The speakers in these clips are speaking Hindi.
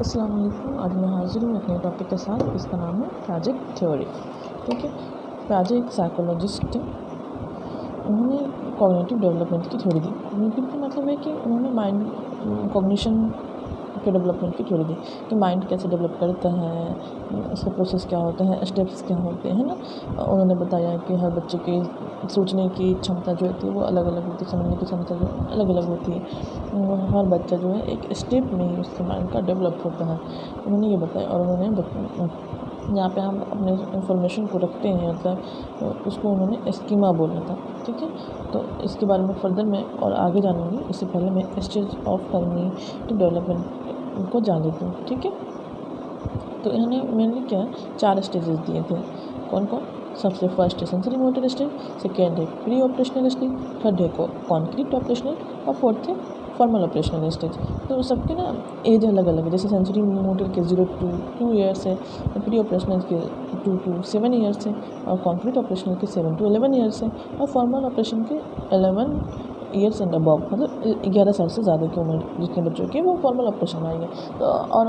अस्सलाम वालेकुम। आज मैं हाज़िर हूँ अपने टॉपिक के साथ, इसका नाम है पियाजे थ्योरी। ठीक है, पियाजे एक साइकोलॉजिस्ट थे। उन्होंने कॉग्निटिव डेवलपमेंट की थ्योरी दी। कॉग्निटिव का मतलब है कि उन्होंने माइंड कॉग्निशन के डेवलपमेंट की थ्योरी दी कि माइंड कैसे डेवलप करता है, उसका प्रोसेस क्या होता है, स्टेप्स क्या होते हैं ना। उन्होंने बताया कि हर बच्चे की सोचने की क्षमता जो होती है वो अलग अलग होती है, समझने की क्षमता जो अलग अलग होती है। हर बच्चा जो है एक स्टेप में ही उसके माइंड का डेवलप होता है, उन्होंने ये बताया। और उन्होंने यहाँ पे हम अपने इंफॉर्मेशन को रखते हैं, मतलब उसको उन्होंने स्कीमा बोला था। ठीक है, तो इसके बारे में फर्दर मैं और आगे जानूँगी। इससे पहले मैं स्टेज ऑफ कॉग्निटिव डेवलपमेंट को जान लेती हूँ। ठीक है, तो इन्होंने मेनली क्या है, 4 स्टेजेस दिए थे। कौन कौन? सबसे फर्स्ट है सेंसरी मोटर स्टेज, सेकेंड है प्री ऑपरेशनल स्टेज, थर्ड है कॉन्क्रीट ऑपरेशनल, और फोर्थ है फॉर्मल ऑपरेशनल स्टेज। तो सबके ना एज अलग अलग है। जैसे सेंसरी मोटर के 0 to 2 ईयर्स है, प्री ऑपरेशनल के 2 to 7 ईयर्स है, और कॉन्क्रीट ऑपरेशनल के 7 to 11 ईयर्स है, और फॉर्मल ऑपरेशन के 11 ईयर्स एंड अबव, मतलब 11 साल से ज़्यादा की उम्र जितने बच्चों की, वो फॉर्मल ऑपरेशन में आएंगे। तो और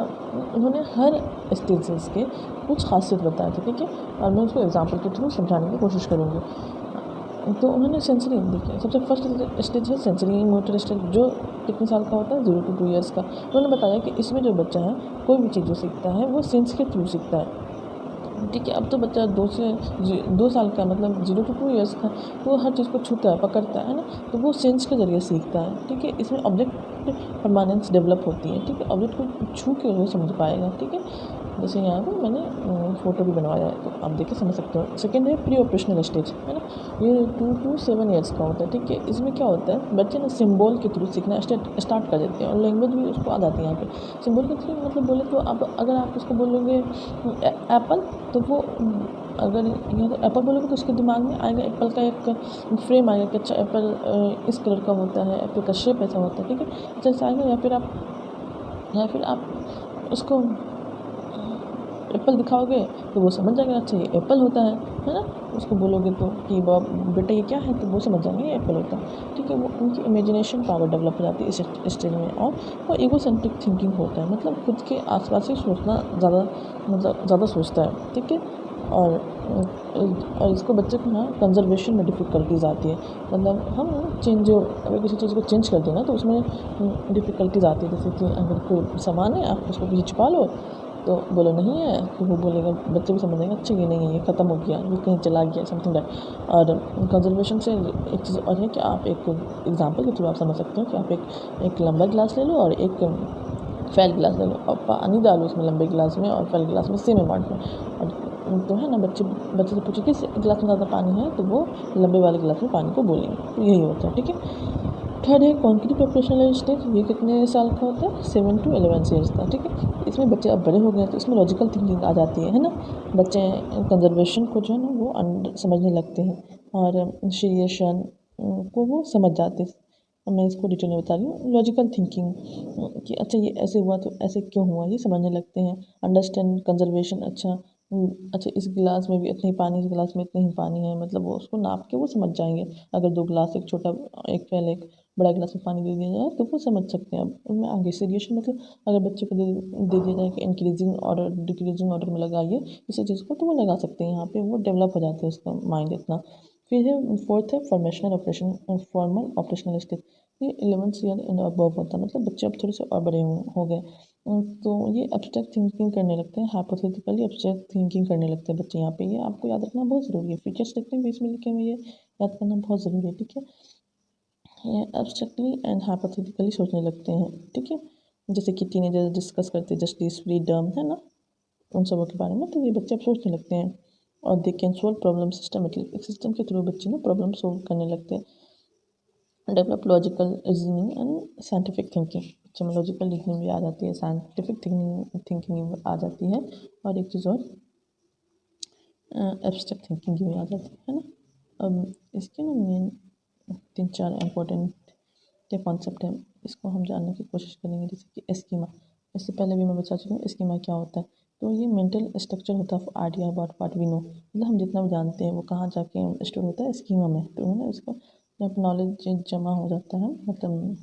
उन्होंने हर स्टेजेस के कुछ खासियत बताए थे। ठीक है, और मैं उसको एग्जांपल के थ्रू समझाने की कोशिश करूँगी। तो उन्होंने सेंसरी देखिए, सबसे फर्स्ट स्टेज है सेंसरी मोटर स्टेज, जो कितने साल का होता है? 0 to 2 ईयर्स का। उन्होंने बताया कि इसमें जो बच्चा है कोई भी चीज़ जो सीखता है वो सेंस के थ्रू सीखता है। ठीक है, अब तो बच्चा 2 साल का, मतलब 0 to 2 ईयर्स का, वो हर चीज़ को छूता है, पकड़ता है ना, तो वो सेंस के ज़रिए सीखता है। ठीक है, इसमें ऑब्जेक्ट परमानेंस डेवलप होती है। ठीक है, ऑब्जेक्ट को छू के वो समझ पाएगा। ठीक है, जैसे यहाँ पर मैंने फ़ोटो भी बनवाया है, तो आप देख के समझ सकते हो। सेकेंड है प्री ऑपरेशनल स्टेज, है ना, ये 2 to 7 ईयर्स का होता है। ठीक है, इसमें क्या होता है, बच्चे ना सिंबल के थ्रू सीखना स्टार्ट कर देते हैं, और लैंग्वेज भी उसको आ जाती है। यहाँ पे सिंबल के थ्रू मतलब बोले तो आप, अगर आप उसको बोलोगे एप्पल, तो वो अगर यहाँ तो एप्पल बोलोगे तो उसके दिमाग में आएगा एप्पल का एक फ्रेम आएगा कि अच्छा एप्पल इस कलर का होता है, एप्पल का शेप ऐसा होता है। ठीक है, जैसे आएगा, या फिर आप उसको एप्पल दिखाओगे तो वो समझ जाएगा अच्छा ये एप्पल होता है ना। उसको बोलोगे तो कि बेटा ये क्या है, तो वो समझ जाएंगे ये एप्पल होता है। ठीक है, वो उनकी इमेजिनेशन पावर डेवलप हो जाती है इस स्टेज में। और वो ईगोसेंट्रिक थिंकिंग होता है, मतलब खुद के आसपास ही सोचना ज़्यादा सोचता है। ठीक है, और इसको बच्चे को ना कंजर्वेशन में डिफ़िकल्टीज आती है। मतलब हम अगर किसी चीज़ को चेंज कर दें ना, तो उसमें डिफ़िकल्टीज आती है। जैसे कि अगर कोई सामान है, आप उसको कहीं छुपा लो, तो बोलो नहीं है, तो वो बोलेगा, बच्चे भी समझ जाएंगे अच्छा ये नहीं है, ये ख़त्म हो गया, ये कहीं चला गया, समथिंग दैट। और कंजर्वेशन से एक चीज़ और है कि आप एक एग्जांपल के थ्रू आप समझ सकते हो कि आप एक लंबा गिलास ले लो और एक फैल गिलास ले लो, और पानी डालो उसमें लंबे गिलास में और फैल गिलास में सेम अमाउंट में। और तो है ना, बच्चे से पूछो किस गिलास में ज़्यादा पानी है, तो वो लंबे वाले गिलास में पानी को बोलेंगे। तो यही होता है। ठीक है, थर्ड है कॉन्क्रीट ऑपरेशनल स्टेज, ये कितने साल का होता है? 7 to 11 ईयर्स का। ठीक है, इसमें बच्चे अब बड़े हो गए हैं, तो इसमें लॉजिकल थिंकिंग आ जाती है ना। बच्चे कंजर्वेशन को जो है ना वो समझने लगते हैं, और इनिशिएशन को वो समझ जाते हैं। अब मैं इसको डिटेल में बता रही हूँ। लॉजिकल थिंकिंग कि अच्छा ये ऐसे हुआ तो ऐसे क्यों हुआ, ये समझने लगते हैं। अंडरस्टैंड कंजर्वेशन, अच्छा इस गिलास में भी इतना ही पानी, इस गिलास में इतना ही पानी है, मतलब वो उसको नाप के वो समझ जाएंगे। अगर 2 गिलास, एक छोटा एक फैल एक बड़ा गिलास में पानी दे दिया जाए, तो वो समझ सकते हैं। अब उनमें आगे सीरियशन, मतलब अगर बच्चे को दे दिया जाए कि इंक्रीजिंग ऑर्डर डिक्रीजिंग ऑर्डर में लगाइए किसी चीज़ को, तो वो लगा सकते हैं। यहाँ पे वो डेवलप हो जाता है उसका माइंड इतना। फिर है फोर्थ है formational operation, formal operational stage, ये 11 ईयर एंड अबव होता है, मतलब बच्चे अब थोड़े से और बड़े हो गए। तो ये एब्स्ट्रैक्ट थिंकिंग करने लगते हैं, हाइपोथेटिकली एब्स्ट्रैक्ट थिंकिंग करने लगते हैं बच्चे। यहाँ पे ये आपको याद रखना बहुत ज़रूरी है, फ्यूचर स्टेटमेंट भी इसमें लिखे हुए, ये याद करना बहुत ज़रूरी है। ठीक है, ये एब्स्ट्रैक्टली एंड हाइपोथेटिकली सोचने लगते हैं। ठीक है, जैसे कि टीनेजर डिस्कस करते हैं जस्टिस, फ्रीडम, है ना, उन सबों के बारे में। तो ये बच्चे अब सोचने लगते हैं, और they can solve problem systematically, एक सिस्टम के थ्रू बच्चे ना प्रॉब्लम सोल्व करने लगते हैं। Develop logical reasoning and scientific thinking, बच्चे में लॉजिकल रीजनिंग भी आ जाती है, साइंटिफिक थिंकिंग आ जाती है, और एक चीज़ और एब्स्ट्रैक्ट थिंकिंग भी आ जाती है ना। अब इसके ना मेन 3-4 इम्पोर्टेंट के कॉन्सेप्ट हैं, इसको हम जानने की कोशिश करेंगे। जैसे कि स्कीमा, इससे पहले भी मैं बता चुकी हूँ स्कीमा क्या होता है। तो ये मेंटल स्ट्रक्चर होता है idea about what we know, मतलब हम जितना भी जानते हैं वो कहाँ जाके स्टोर होता है, स्कीमा में। तो उसका जब नॉलेज जमा हो जाता है, मतलब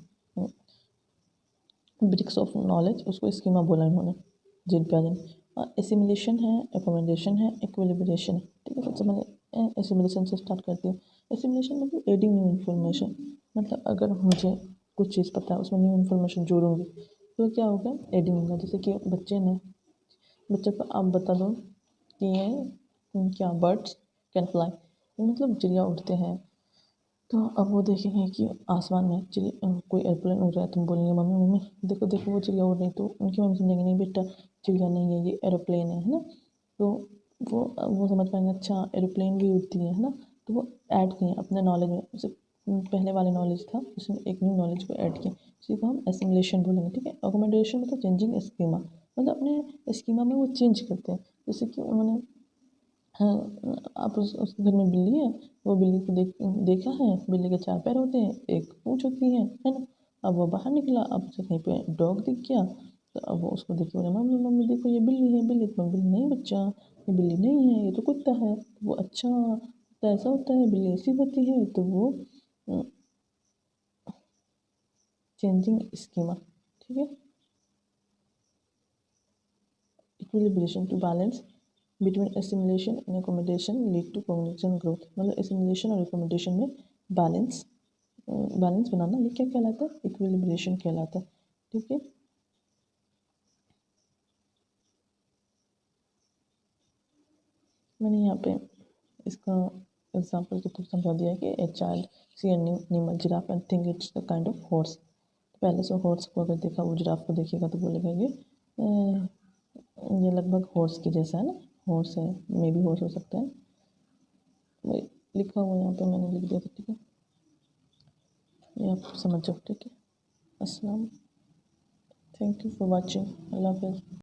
ब्रिक्स ऑफ नॉलेज, उसको स्कीमा बोला इन्होंने जिन प्याजे ने। एसिमिलेशन है, एकोमोडेशन है, इक्विलिब्रेशन है। ठीक है, सबसे पहले एसिमिलेशन से स्टार्ट करती हूँ। एसिमिलेशन मतलब एडिंग न्यू इन्फॉर्मेशन, मतलब अगर मुझे कुछ चीज़ पता है उसमें न्यू इन्फॉर्मेशन जोड़ूंगी तो क्या होगा, एडिंग होगा। जैसे कि बच्चे को आप बता दो कि ये क्या, बर्ड्स कैन फ्लाई, मतलब चिड़िया उड़ते हैं। तो अब वो देखेंगे कि आसमान में कोई एयरप्लेन उड़ रहा है, तुम बोलेंगे मम्मी मम्मी देखो देखो वो चिड़िया उड़ रही है, तो उनकी मम्मी समझेंगे नहीं बेटा चिड़िया नहीं है, ये एरोप्लेन है ना। तो वो समझ पाएंगे अच्छा एरोप्लेन भी उड़ती है ना। तो वो ऐड किए अपने नॉलेज में, उसे पहले वाले नॉलेज था उसमें एक न्यू नॉलेज को ऐड किया, इसी को हम एसिमुलेशन बोलेंगे। ठीक है, अकोमोडेशन मतलब चेंजिंग स्कीमा, मतलब अपने स्कीमा में वो चेंज करते हैं। जैसे कि उन्होंने, हाँ, आप उसके घर में बिल्ली है, वो बिल्ली को देखा है, बिल्ली के 4 पैर होते हैं, एक पूँछ होती है ना। अब वो बाहर निकला, अब उसे कहीं पे डॉग दिख गया, तो अब वो उसको देख के बोला मम्मी मम्मी देखो ये बिल्ली है। बिल्ली तो बिल्ली नहीं बच्चा, ये बिल्ली नहीं है, ये तो कुत्ता है। तो वो अच्छा तो ऐसा होता है, बिल्ली ऐसी होती है। तो वो चेंजिंग स्कीमा। ठीक है, equilibration to balance between assimilation and accommodation lead to cognition growth, मतलब एसिमुलेशन और एकोमोडेशन में बैलेंस बैलेंस बनाना, ये क्या कहलाता है, इक्विलिब्रेशन कहलाता है। ठीक है, मैंने यहाँ पे इसका एग्जाम्पल के थ्रू समझा दिया है कि a child see animal giraffe and think it's the kind of horse. पहले से हॉर्स को अगर देखा, वो जिराफ को देखेगा तो बोलेगा ये लगभग हॉर्स की जैसा है ना, हॉर्स है, मे बी हॉर्स हो सकता है। वही लिखा हुआ यहाँ पे मैंने लिख दिया था। ठीक है, ये आप समझ जाओ। ठीक है, अस्सलाम, थैंक यू फॉर वॉचिंग, अल्लाह हाफिज़।